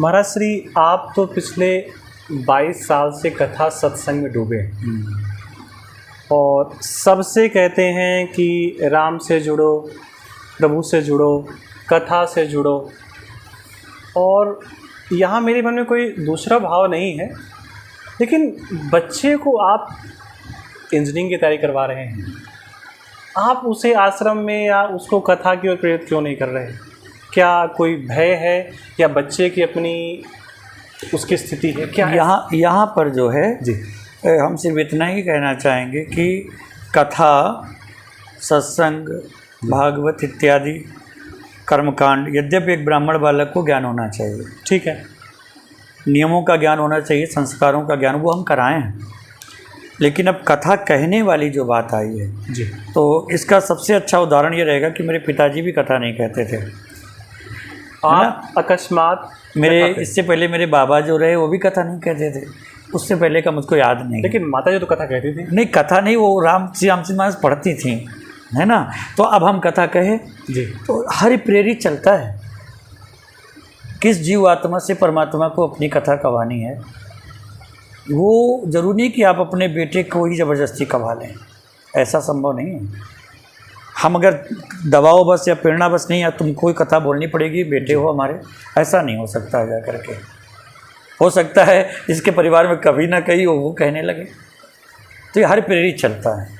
महाराज श्री, आप तो पिछले 22 साल से कथा सत्संग में डूबे हैं और सबसे कहते हैं कि राम से जुड़ो, प्रभु से जुड़ो, कथा से जुड़ो। और यहाँ मेरे मन में कोई दूसरा भाव नहीं है, लेकिन बच्चे को आप इंजीनियरिंग की तैयारी करवा रहे हैं, आप उसे आश्रम में या उसको कथा की ओर प्रेरित क्यों नहीं कर रहे? क्या कोई भय है या बच्चे की अपनी उसकी स्थिति है क्या? यहाँ पर जो है जी, हम सिर्फ इतना ही कहना चाहेंगे कि कथा, सत्संग, भागवत इत्यादि कर्मकांड, यद्यपि एक ब्राह्मण बालक को ज्ञान होना चाहिए, ठीक है, नियमों का ज्ञान होना चाहिए, संस्कारों का ज्ञान, वो हम कराएं हैं। लेकिन अब कथा कहने वाली जो बात आई है जी, तो इसका सबसे अच्छा उदाहरण ये रहेगा कि मेरे पिताजी भी कथा नहीं कहते थे। आप अकस्मात मेरे कथा थे। इससे पहले मेरे बाबा जो रहे वो भी कथा नहीं कहते थे, उससे पहले का मुझको याद नहीं। लेकिन माता जी तो कथा कहती थी। नहीं, कथा नहीं, वो रामचरितमानस पढ़ती थी, है ना। तो अब हम कथा कहें जी, तो हर प्रेरित चलता है। किस जीव आत्मा से परमात्मा को अपनी कथा कहानी है, वो जरूरी नहीं कि आप अपने बेटे को ही ज़बरदस्ती कहा लें, ऐसा संभव नहीं है। हम अगर दबाओ बस या प्रेरणा बस नहीं है, तुमको ही कथा बोलनी पड़ेगी, बेटे हो हमारे, ऐसा नहीं हो सकता है। जा करके हो सकता है इसके परिवार में कभी ना कहीं वो कहने लगे। तो ये हर प्रेरित चलता है।